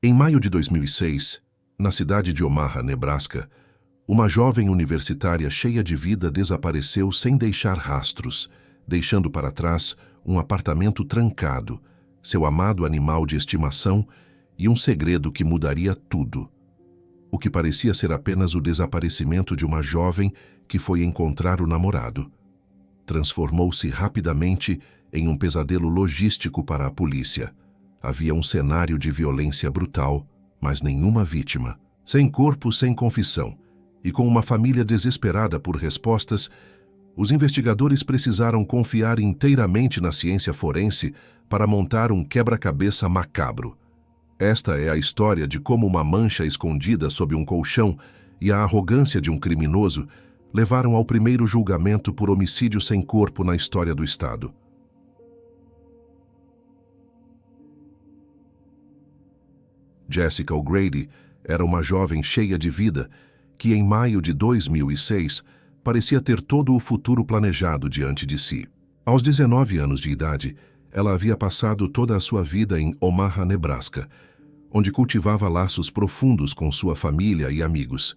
Em maio de 2006, na cidade de Omaha, Nebraska, uma jovem universitária cheia de vida desapareceu sem deixar rastros, deixando para trás um apartamento trancado, seu amado animal de estimação e um segredo que mudaria tudo. O que parecia ser apenas o desaparecimento de uma jovem que foi encontrar o namorado transformou-se rapidamente em um pesadelo logístico para a polícia. Havia um cenário de violência brutal, mas nenhuma vítima. Sem corpo, sem confissão, e com uma família desesperada por respostas, os investigadores precisaram confiar inteiramente na ciência forense para montar um quebra-cabeça macabro. Esta é a história de como uma mancha escondida sob um colchão e a arrogância de um criminoso levaram ao primeiro julgamento por homicídio sem corpo na história do Estado. Jessica O'Grady era uma jovem cheia de vida que, em maio de 2006, parecia ter todo o futuro planejado diante de si. Aos 19 anos de idade, ela havia passado toda a sua vida em Omaha, Nebraska, onde cultivava laços profundos com sua família e amigos.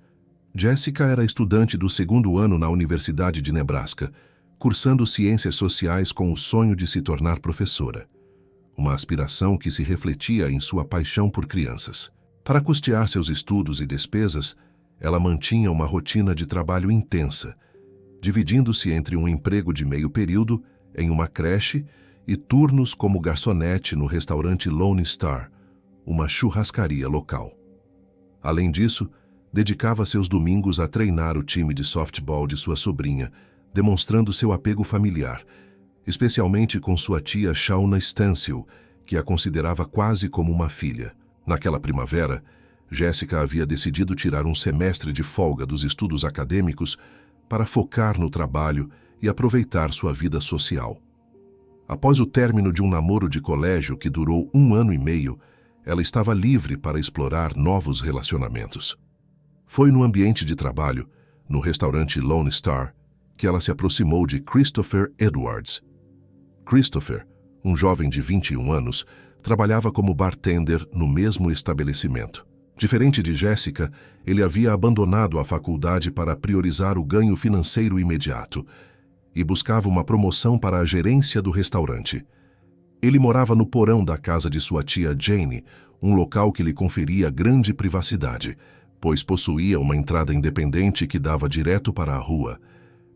Jessica era estudante do segundo ano na Universidade de Nebraska, cursando ciências sociais com o sonho de se tornar professora. Uma aspiração que se refletia em sua paixão por crianças. Para custear seus estudos e despesas, ela mantinha uma rotina de trabalho intensa, dividindo-se entre um emprego de meio período em uma creche e turnos como garçonete no restaurante Lone Star, uma churrascaria local. Além disso, dedicava seus domingos a treinar o time de softball de sua sobrinha, demonstrando seu apego familiar, especialmente com sua tia Shauna Stansel, que a considerava quase como uma filha. Naquela primavera, Jessica havia decidido tirar um semestre de folga dos estudos acadêmicos para focar no trabalho e aproveitar sua vida social. Após o término de um namoro de colégio que durou 1 ano e meio, ela estava livre para explorar novos relacionamentos. Foi no ambiente de trabalho, no restaurante Lone Star, que ela se aproximou de Christopher Edwards. Christopher, um jovem de 21 anos, trabalhava como bartender no mesmo estabelecimento. Diferente de Jessica, ele havia abandonado a faculdade para priorizar o ganho financeiro imediato e buscava uma promoção para a gerência do restaurante. Ele morava no porão da casa de sua tia Jane, um local que lhe conferia grande privacidade, pois possuía uma entrada independente que dava direto para a rua,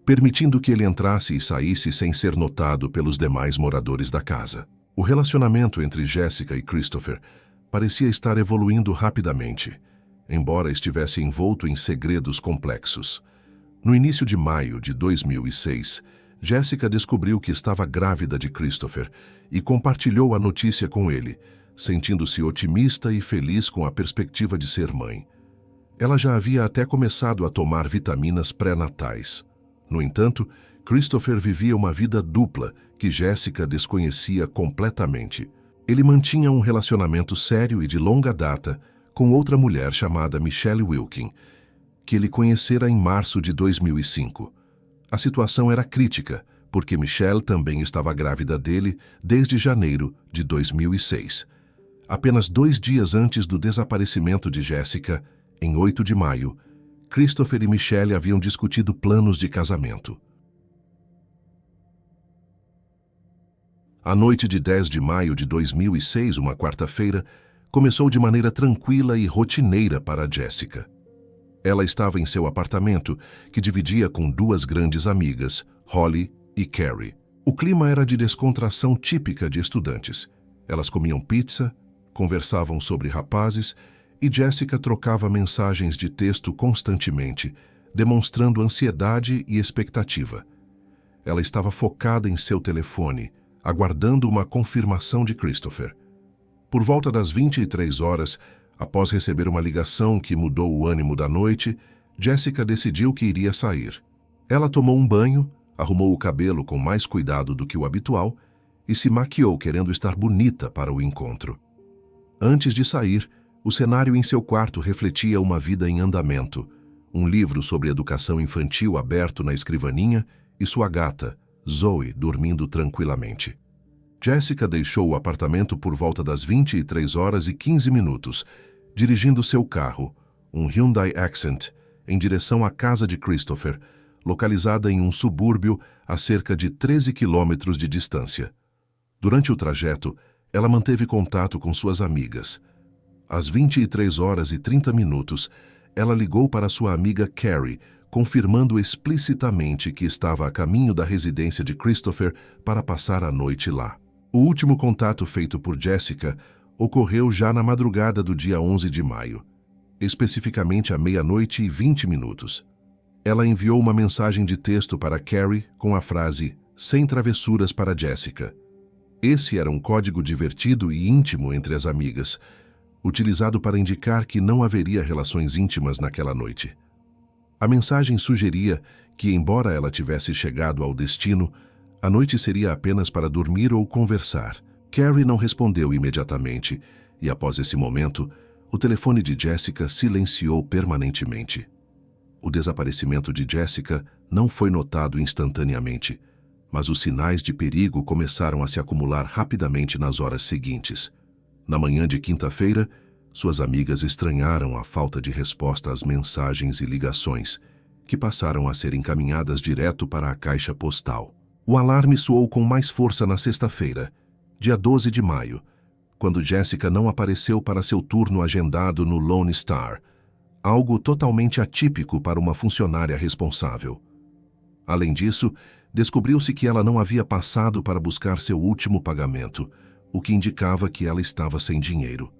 permitindo que ele entrasse e saísse sem ser notado pelos demais moradores da casa. O relacionamento entre Jessica e Christopher parecia estar evoluindo rapidamente, embora estivesse envolto em segredos complexos. No início de maio de 2006, Jessica descobriu que estava grávida de Christopher e compartilhou a notícia com ele, sentindo-se otimista e feliz com a perspectiva de ser mãe. Ela já havia até começado a tomar vitaminas pré-natais. No entanto, Christopher vivia uma vida dupla que Jessica desconhecia completamente. Ele mantinha um relacionamento sério e de longa data com outra mulher chamada Michelle Wilkin, que ele conhecera em março de 2005. A situação era crítica, porque Michelle também estava grávida dele desde janeiro de 2006. Apenas 2 dias antes do desaparecimento de Jessica, em 8 de maio, Christopher e Michelle haviam discutido planos de casamento. A noite de 10 de maio de 2006, uma quarta-feira, começou de maneira tranquila e rotineira para Jessica. Ela estava em seu apartamento, que dividia com 2 grandes amigas, Holly e Carrie. O clima era de descontração típica de estudantes. Elas comiam pizza, conversavam sobre rapazes e Jessica trocava mensagens de texto constantemente, demonstrando ansiedade e expectativa. Ela estava focada em seu telefone, aguardando uma confirmação de Christopher. Por volta das 23 horas, após receber uma ligação que mudou o ânimo da noite, Jessica decidiu que iria sair. Ela tomou um banho, arrumou o cabelo com mais cuidado do que o habitual e se maquiou querendo estar bonita para o encontro. Antes de sair, o cenário em seu quarto refletia uma vida em andamento, um livro sobre educação infantil aberto na escrivaninha e sua gata, Zoe, dormindo tranquilamente. Jessica deixou o apartamento por volta das 23h15, dirigindo seu carro, um Hyundai Accent, em direção à casa de Christopher, localizada em um subúrbio a cerca de 13 quilômetros de distância. Durante o trajeto, ela manteve contato com suas amigas. Às 23h30, ela ligou para sua amiga Carrie, confirmando explicitamente que estava a caminho da residência de Christopher para passar a noite lá. O último contato feito por Jessica ocorreu já na madrugada do dia 11 de maio, especificamente à 00h20. Ela enviou uma mensagem de texto para Carrie com a frase "Sem travessuras para Jessica". Esse era um código divertido e íntimo entre as amigas, utilizado para indicar que não haveria relações íntimas naquela noite. A mensagem sugeria que, embora ela tivesse chegado ao destino, a noite seria apenas para dormir ou conversar. Carrie não respondeu imediatamente e, após esse momento, o telefone de Jessica silenciou permanentemente. O desaparecimento de Jessica não foi notado instantaneamente, mas os sinais de perigo começaram a se acumular rapidamente nas horas seguintes. Na manhã de quinta-feira, suas amigas estranharam a falta de resposta às mensagens e ligações, que passaram a ser encaminhadas direto para a caixa postal. O alarme soou com mais força na sexta-feira, dia 12 de maio, quando Jessica não apareceu para seu turno agendado no Lone Star, algo totalmente atípico para uma funcionária responsável. Além disso, descobriu-se que ela não havia passado para buscar seu último pagamento, o que indicava que ela estava sem dinheiro.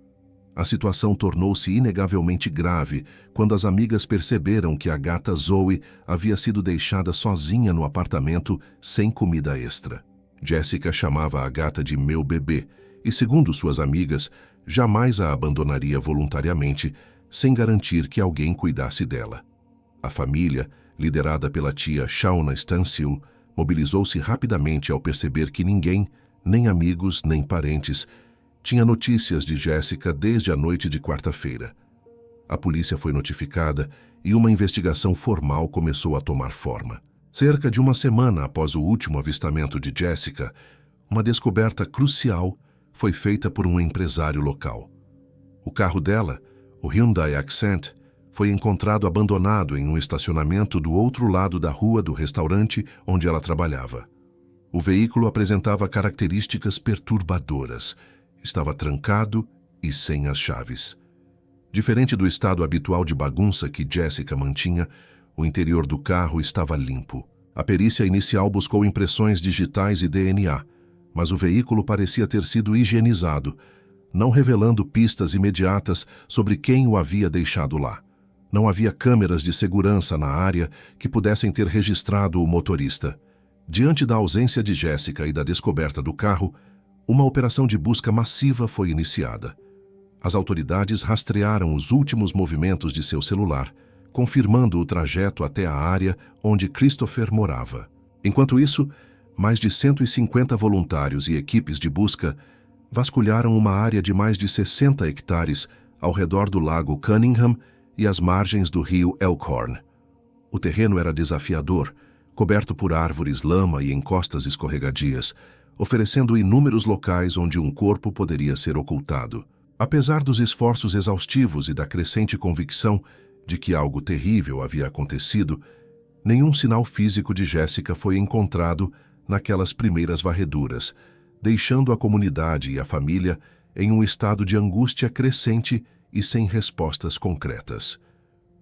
A situação tornou-se inegavelmente grave quando as amigas perceberam que a gata Zoe havia sido deixada sozinha no apartamento sem comida extra. Jessica chamava a gata de "meu bebê" e, segundo suas amigas, jamais a abandonaria voluntariamente sem garantir que alguém cuidasse dela. A família, liderada pela tia Shauna Stansil, mobilizou-se rapidamente ao perceber que ninguém, nem amigos, nem parentes, tinha notícias de Jessica desde a noite de quarta-feira. A polícia foi notificada e uma investigação formal começou a tomar forma. Cerca de uma semana após o último avistamento de Jessica, uma descoberta crucial foi feita por um empresário local. O carro dela, o Hyundai Accent, foi encontrado abandonado em um estacionamento do outro lado da rua do restaurante onde ela trabalhava. O veículo apresentava características perturbadoras. Estava trancado e sem as chaves. Diferente do estado habitual de bagunça que Jessica mantinha, o interior do carro estava limpo. A perícia inicial buscou impressões digitais e DNA, mas o veículo parecia ter sido higienizado, não revelando pistas imediatas sobre quem o havia deixado lá. Não havia câmeras de segurança na área que pudessem ter registrado o motorista. Diante da ausência de Jessica e da descoberta do carro, uma operação de busca massiva foi iniciada. As autoridades rastrearam os últimos movimentos de seu celular, confirmando o trajeto até a área onde Christopher morava. Enquanto isso, mais de 150 voluntários e equipes de busca vasculharam uma área de mais de 60 hectares ao redor do lago Cunningham e as margens do rio Elkhorn. O terreno era desafiador, coberto por árvores, lama e encostas escorregadias, oferecendo inúmeros locais onde um corpo poderia ser ocultado. Apesar dos esforços exaustivos e da crescente convicção de que algo terrível havia acontecido, nenhum sinal físico de Jessica foi encontrado naquelas primeiras varreduras, deixando a comunidade e a família em um estado de angústia crescente e sem respostas concretas.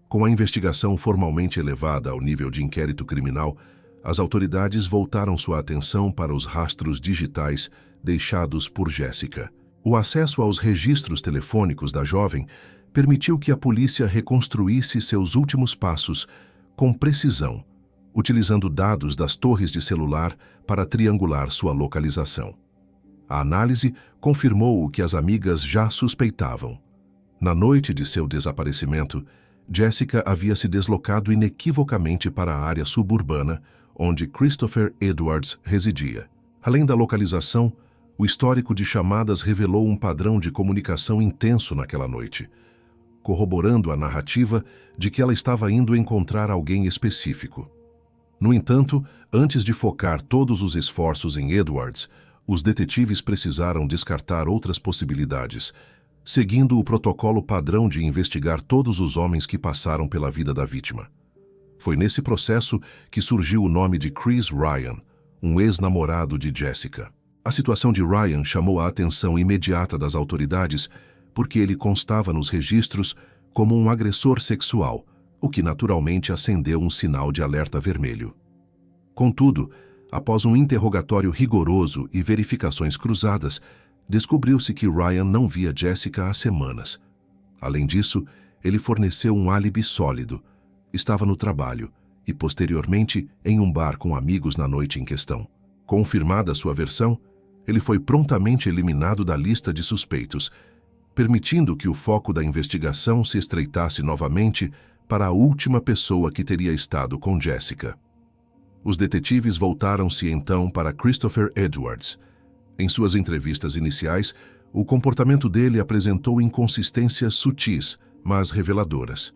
Com a investigação formalmente elevada ao nível de inquérito criminal, as autoridades voltaram sua atenção para os rastros digitais deixados por Jessica. O acesso aos registros telefônicos da jovem permitiu que a polícia reconstruísse seus últimos passos com precisão, utilizando dados das torres de celular para triangular sua localização. A análise confirmou o que as amigas já suspeitavam. Na noite de seu desaparecimento, Jessica havia se deslocado inequivocamente para a área suburbana, onde Christopher Edwards residia. Além da localização, o histórico de chamadas revelou um padrão de comunicação intenso naquela noite, corroborando a narrativa de que ela estava indo encontrar alguém específico. No entanto, antes de focar todos os esforços em Edwards, Os detetives precisaram descartar outras possibilidades, seguindo o protocolo padrão de investigar todos os homens que passaram pela vida da vítima. Foi nesse processo que surgiu o nome de Chris Ryan, um ex-namorado de Jessica. A situação de Ryan chamou a atenção imediata das autoridades porque ele constava nos registros como um agressor sexual, o que naturalmente acendeu um sinal de alerta vermelho. Contudo, após um interrogatório rigoroso e verificações cruzadas, descobriu-se que Ryan não via Jessica há semanas. Além disso, ele forneceu um álibi sólido. Estava no trabalho e, posteriormente, em um bar com amigos na noite em questão. Confirmada sua versão, ele foi prontamente eliminado da lista de suspeitos, permitindo que o foco da investigação se estreitasse novamente para a última pessoa que teria estado com Jessica. Os detetives voltaram-se então para Christopher Edwards. Em suas entrevistas iniciais, o comportamento dele apresentou inconsistências sutis, mas reveladoras.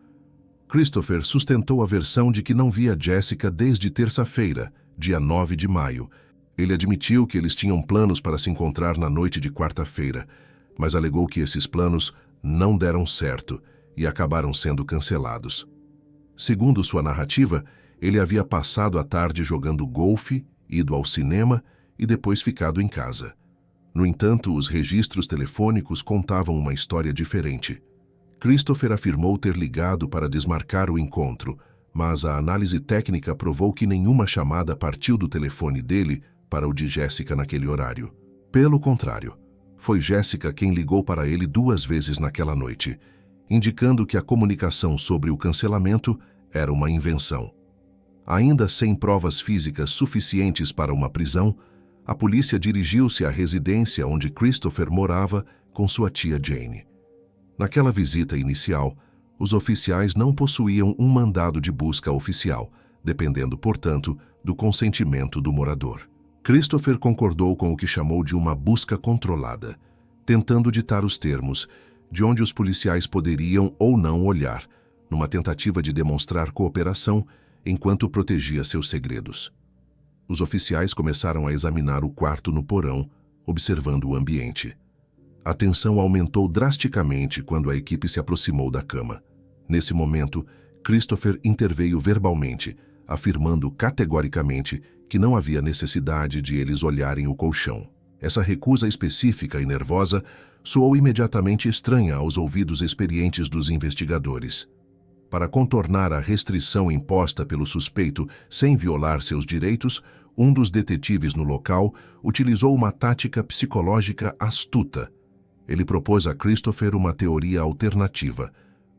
Christopher sustentou a versão de que não via Jessica desde terça-feira, dia 9 de maio. Ele admitiu que eles tinham planos para se encontrar na noite de quarta-feira, mas alegou que esses planos não deram certo e acabaram sendo cancelados. Segundo sua narrativa, ele havia passado a tarde jogando golfe, ido ao cinema e depois ficado em casa. No entanto, os registros telefônicos contavam uma história diferente. Christopher afirmou ter ligado para desmarcar o encontro, mas a análise técnica provou que nenhuma chamada partiu do telefone dele para o de Jessica naquele horário. Pelo contrário, foi Jessica quem ligou para ele 2 vezes naquela noite, indicando que a comunicação sobre o cancelamento era uma invenção. Ainda sem provas físicas suficientes para uma prisão, a polícia dirigiu-se à residência onde Christopher morava com sua tia Jane. Naquela visita inicial, os oficiais não possuíam um mandado de busca oficial, dependendo, portanto, do consentimento do morador. Christopher concordou com o que chamou de uma busca controlada, tentando ditar os termos, de onde os policiais poderiam ou não olhar, numa tentativa de demonstrar cooperação enquanto protegia seus segredos. Os oficiais começaram a examinar o quarto no porão, observando o ambiente. A tensão aumentou drasticamente quando a equipe se aproximou da cama. Nesse momento, Christopher interveio verbalmente, afirmando categoricamente que não havia necessidade de eles olharem o colchão. Essa recusa específica e nervosa soou imediatamente estranha aos ouvidos experientes dos investigadores. Para contornar a restrição imposta pelo suspeito sem violar seus direitos, um dos detetives no local utilizou uma tática psicológica astuta. Ele propôs a Christopher uma teoria alternativa.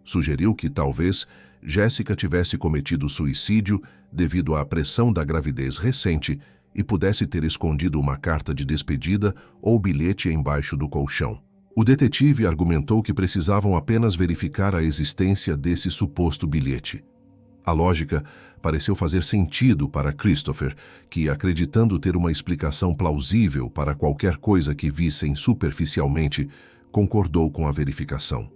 Sugeriu que talvez Jessica tivesse cometido suicídio devido à pressão da gravidez recente e pudesse ter escondido uma carta de despedida ou bilhete embaixo do colchão. O detetive argumentou que precisavam apenas verificar a existência desse suposto bilhete. A lógica pareceu fazer sentido para Christopher, que, acreditando ter uma explicação plausível para qualquer coisa que vissem superficialmente, concordou com a verificação.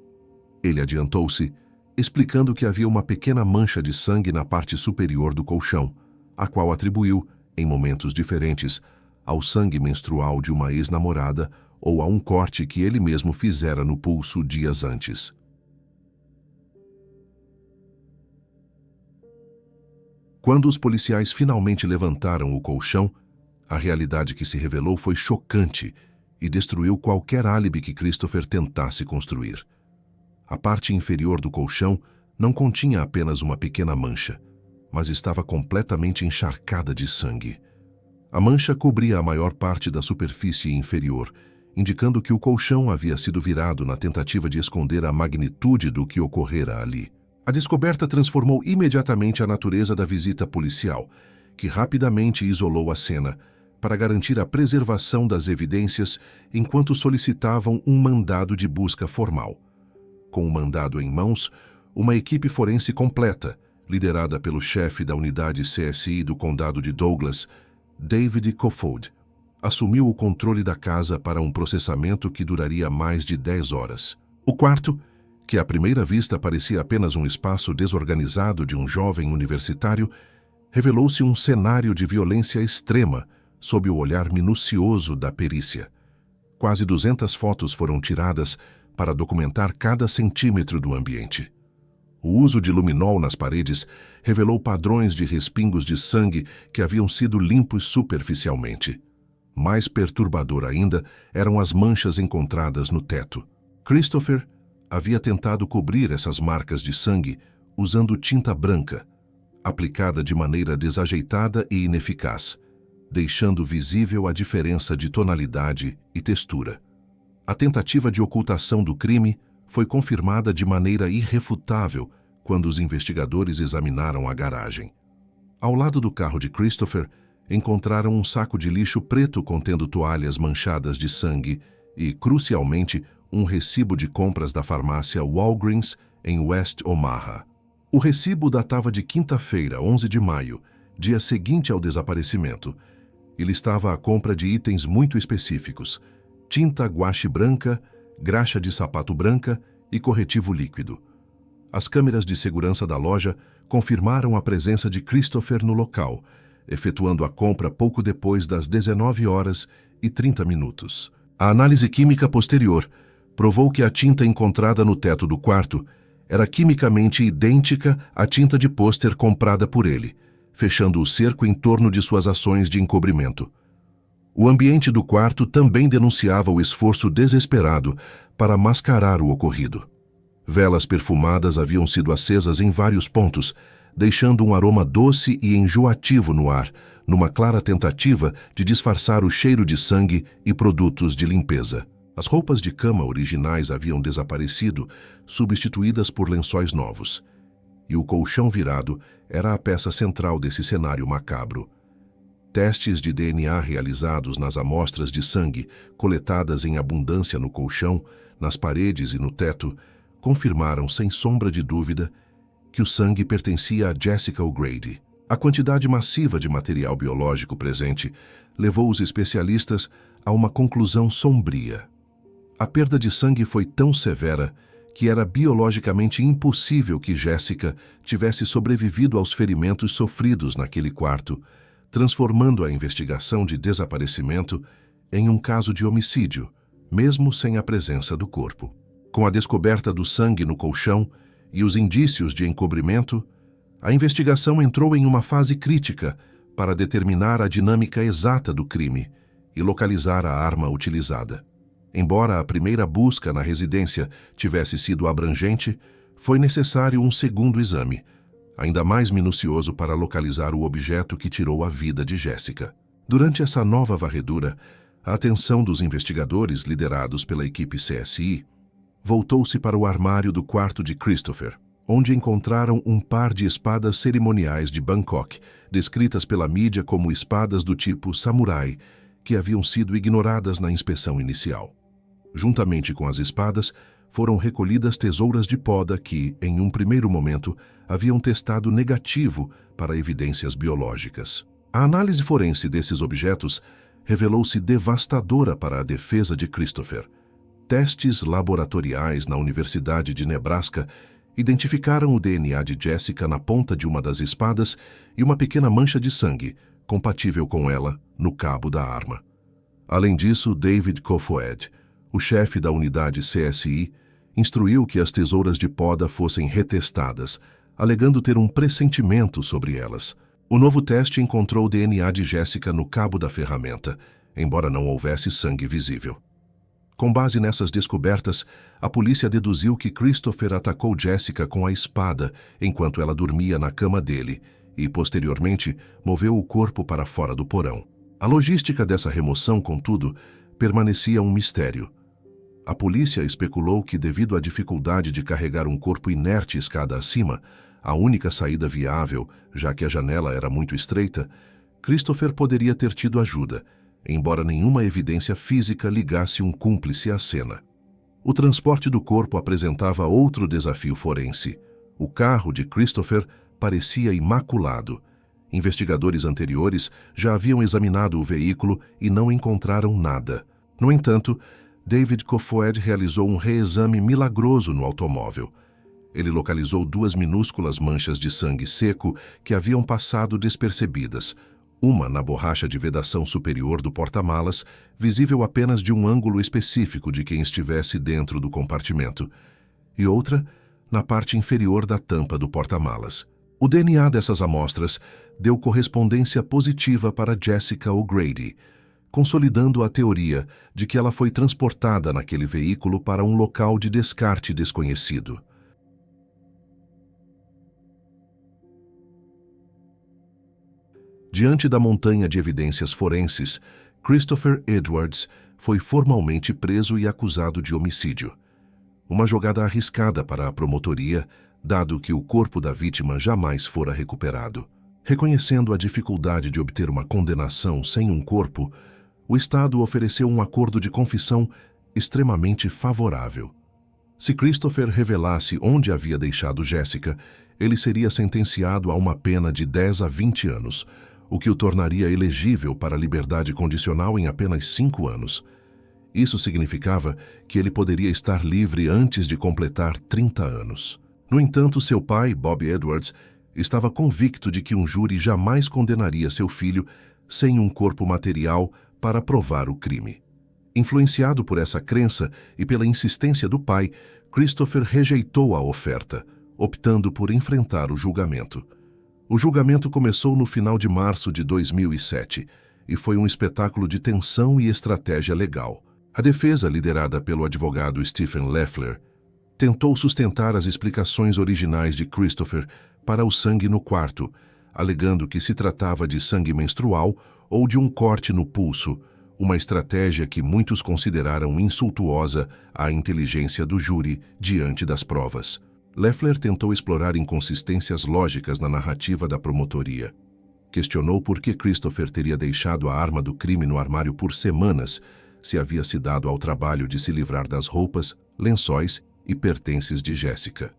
Ele adiantou-se, explicando que havia uma pequena mancha de sangue na parte superior do colchão, a qual atribuiu, em momentos diferentes, ao sangue menstrual de uma ex-namorada ou a um corte que ele mesmo fizera no pulso dias antes. Quando os policiais finalmente levantaram o colchão, a realidade que se revelou foi chocante e destruiu qualquer álibi que Christopher tentasse construir. A parte inferior do colchão não continha apenas uma pequena mancha, mas estava completamente encharcada de sangue. A mancha cobria a maior parte da superfície inferior, indicando que o colchão havia sido virado na tentativa de esconder a magnitude do que ocorrera ali. A descoberta transformou imediatamente a natureza da visita policial, que rapidamente isolou a cena, para garantir a preservação das evidências enquanto solicitavam um mandado de busca formal. Com o mandado em mãos, uma equipe forense completa, liderada pelo chefe da unidade CSI do condado de Douglas, David Kofod, assumiu o controle da casa para um processamento que duraria mais de 10 horas. O quarto, que à primeira vista parecia apenas um espaço desorganizado de um jovem universitário, revelou-se um cenário de violência extrema, sob o olhar minucioso da perícia. Quase 200 fotos foram tiradas para documentar cada centímetro do ambiente. O uso de luminol nas paredes revelou padrões de respingos de sangue que haviam sido limpos superficialmente. Mais perturbador ainda eram as manchas encontradas no teto. Christopher havia tentado cobrir essas marcas de sangue usando tinta branca, aplicada de maneira desajeitada e ineficaz, deixando visível a diferença de tonalidade e textura. A tentativa de ocultação do crime foi confirmada de maneira irrefutável quando os investigadores examinaram a garagem. Ao lado do carro de Christopher, encontraram um saco de lixo preto contendo toalhas manchadas de sangue e, crucialmente, um recibo de compras da farmácia Walgreens em West Omaha. O recibo datava de quinta-feira, 11 de maio, dia seguinte ao desaparecimento, e listava a compra de itens muito específicos: tinta guache branca, graxa de sapato branca e corretivo líquido. As câmeras de segurança da loja confirmaram a presença de Christopher no local, efetuando a compra pouco depois das 19h30. A análise química posterior provou que a tinta encontrada no teto do quarto era quimicamente idêntica à tinta de pôster comprada por ele, fechando o cerco em torno de suas ações de encobrimento. O ambiente do quarto também denunciava o esforço desesperado para mascarar o ocorrido. Velas perfumadas haviam sido acesas em vários pontos, deixando um aroma doce e enjoativo no ar, numa clara tentativa de disfarçar o cheiro de sangue e produtos de limpeza. As roupas de cama originais haviam desaparecido, substituídas por lençóis novos. E o colchão virado era a peça central desse cenário macabro. Testes de DNA realizados nas amostras de sangue, coletadas em abundância no colchão, nas paredes e no teto, confirmaram sem sombra de dúvida que o sangue pertencia a Jessica O'Grady. A quantidade massiva de material biológico presente levou os especialistas a uma conclusão sombria. A perda de sangue foi tão severa que era biologicamente impossível que Jessica tivesse sobrevivido aos ferimentos sofridos naquele quarto, transformando a investigação de desaparecimento em um caso de homicídio, mesmo sem a presença do corpo. Com a descoberta do sangue no colchão e os indícios de encobrimento, a investigação entrou em uma fase crítica para determinar a dinâmica exata do crime e localizar a arma utilizada. Embora a primeira busca na residência tivesse sido abrangente, foi necessário um segundo exame, ainda mais minucioso para localizar o objeto que tirou a vida de Jessica. Durante essa nova varredura, a atenção dos investigadores liderados pela equipe CSI voltou-se para o armário do quarto de Christopher, onde encontraram um par de espadas cerimoniais de Bangkok, descritas pela mídia como espadas do tipo samurai, que haviam sido ignoradas na inspeção inicial. Juntamente com as espadas, foram recolhidas tesouras de poda que, em um primeiro momento, haviam testado negativo para evidências biológicas. A análise forense desses objetos revelou-se devastadora para a defesa de Christopher. Testes laboratoriais na Universidade de Nebraska identificaram o DNA de Jessica na ponta de uma das espadas e uma pequena mancha de sangue, compatível com ela, no cabo da arma. Além disso, David Kofoed, o chefe da unidade CSI, instruiu que as tesouras de poda fossem retestadas, alegando ter um pressentimento sobre elas. O novo teste encontrou o DNA de Jessica no cabo da ferramenta, embora não houvesse sangue visível. Com base nessas descobertas, a polícia deduziu que Christopher atacou Jessica com a espada enquanto ela dormia na cama dele e, posteriormente, moveu o corpo para fora do porão. A logística dessa remoção, contudo, permanecia um mistério. A polícia especulou que, devido à dificuldade de carregar um corpo inerte escada acima, a única saída viável, já que a janela era muito estreita, Christopher poderia ter tido ajuda, embora nenhuma evidência física ligasse um cúmplice à cena. O transporte do corpo apresentava outro desafio forense. O carro de Christopher parecia imaculado. Investigadores anteriores já haviam examinado o veículo e não encontraram nada. No entanto, David Kofoed realizou um reexame milagroso no automóvel. Ele localizou 2 minúsculas manchas de sangue seco que haviam passado despercebidas, uma na borracha de vedação superior do porta-malas, visível apenas de um ângulo específico de quem estivesse dentro do compartimento, e outra na parte inferior da tampa do porta-malas. O DNA dessas amostras deu correspondência positiva para Jessica O'Grady, consolidando a teoria de que ela foi transportada naquele veículo para um local de descarte desconhecido. Diante da montanha de evidências forenses, Christopher Edwards foi formalmente preso e acusado de homicídio. Uma jogada arriscada para a promotoria, dado que o corpo da vítima jamais fora recuperado. Reconhecendo a dificuldade de obter uma condenação sem um corpo, o Estado ofereceu um acordo de confissão extremamente favorável. Se Christopher revelasse onde havia deixado Jessica, ele seria sentenciado a uma pena de 10 a 20 anos, o que o tornaria elegível para liberdade condicional em apenas 5 anos. Isso significava que ele poderia estar livre antes de completar 30 anos. No entanto, seu pai, Bob Edwards, estava convicto de que um júri jamais condenaria seu filho sem um corpo material para provar o crime. Influenciado por essa crença e pela insistência do pai, Christopher rejeitou a oferta, optando por enfrentar o julgamento. O julgamento começou no final de março de 2007 e foi um espetáculo de tensão e estratégia legal. A defesa, liderada pelo advogado Stephen Leffler, tentou sustentar as explicações originais de Christopher para o sangue no quarto, alegando que se tratava de sangue menstrual ou de um corte no pulso, uma estratégia que muitos consideraram insultuosa à inteligência do júri diante das provas. Leffler tentou explorar inconsistências lógicas na narrativa da promotoria. Questionou por que Christopher teria deixado a arma do crime no armário por semanas, se havia se dado ao trabalho de se livrar das roupas, lençóis e pertences de Jessica.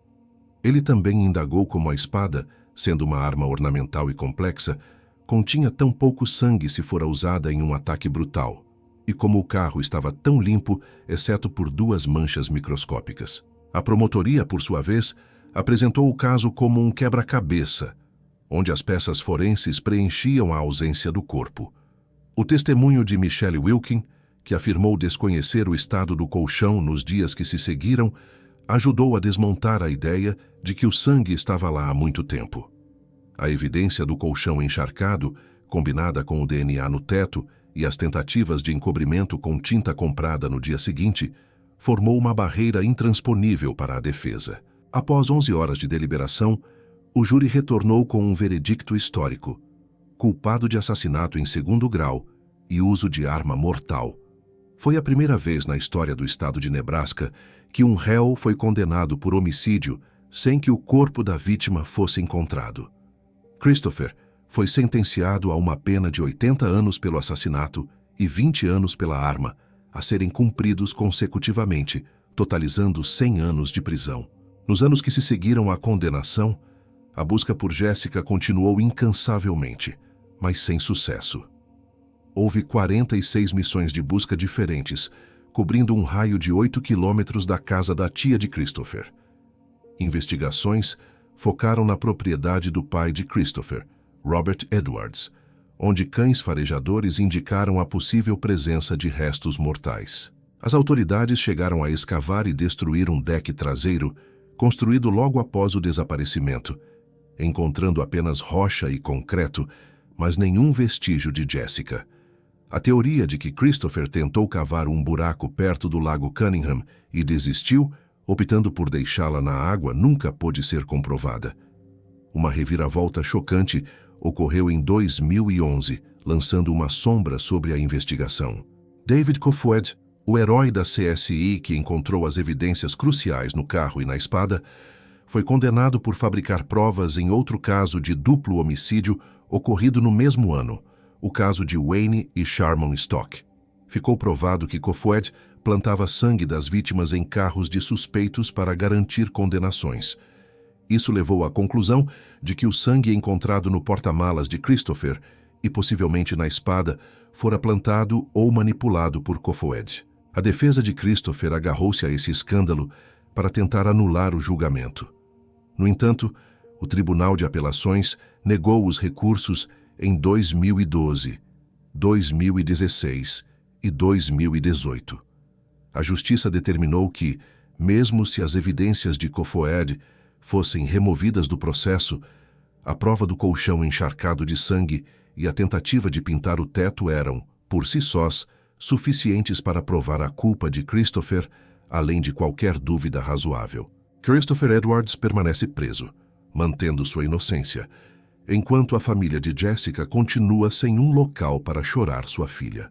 Ele também indagou como a espada, sendo uma arma ornamental e complexa, continha tão pouco sangue se fora usada em um ataque brutal, e como o carro estava tão limpo, exceto por 2 manchas microscópicas. A promotoria, por sua vez, apresentou o caso como um quebra-cabeça, onde as peças forenses preenchiam a ausência do corpo. O testemunho de Michelle Wilkin, que afirmou desconhecer o estado do colchão nos dias que se seguiram, ajudou a desmontar a ideia de que o sangue estava lá há muito tempo. A evidência do colchão encharcado, combinada com o DNA no teto e as tentativas de encobrimento com tinta comprada no dia seguinte, formou uma barreira intransponível para a defesa. Após 11 horas de deliberação, o júri retornou com um veredicto histórico: culpado de assassinato em 2º grau e uso de arma mortal. Foi a primeira vez na história do estado de Nebraska que um réu foi condenado por homicídio sem que o corpo da vítima fosse encontrado. Christopher foi sentenciado a uma pena de 80 anos pelo assassinato e 20 anos pela arma, a serem cumpridos consecutivamente, totalizando 100 anos de prisão. Nos anos que se seguiram à condenação, a busca por Jessica continuou incansavelmente, mas sem sucesso. Houve 46 missões de busca diferentes, cobrindo um raio de 8 quilômetros da casa da tia de Christopher. Investigações focaram na propriedade do pai de Christopher, Robert Edwards, onde cães farejadores indicaram a possível presença de restos mortais. As autoridades chegaram a escavar e destruir um deck traseiro, construído logo após o desaparecimento, encontrando apenas rocha e concreto, mas nenhum vestígio de Jessica. A teoria de que Christopher tentou cavar um buraco perto do lago Cunningham e desistiu, optando por deixá-la na água, nunca pôde ser comprovada. Uma reviravolta chocante ocorreu em 2011, lançando uma sombra sobre a investigação. David Kofoed, o herói da CSI que encontrou as evidências cruciais no carro e na espada, foi condenado por fabricar provas em outro caso de duplo homicídio ocorrido no mesmo ano, o caso de Wayne e Sharmon Stock. Ficou provado que Kofoed plantava sangue das vítimas em carros de suspeitos para garantir condenações. Isso levou à conclusão de que o sangue encontrado no porta-malas de Christopher e possivelmente na espada fora plantado ou manipulado por Kofoed. A defesa de Christopher agarrou-se a esse escândalo para tentar anular o julgamento. No entanto, o Tribunal de Apelações negou os recursos, em 2012, 2016 e 2018. A Justiça determinou que, mesmo se as evidências de Cofoed fossem removidas do processo, a prova do colchão encharcado de sangue e a tentativa de pintar o teto eram, por si sós, suficientes para provar a culpa de Christopher, além de qualquer dúvida razoável. Christopher Edwards permanece preso, mantendo sua inocência, enquanto a família de Jessica continua sem um local para chorar sua filha.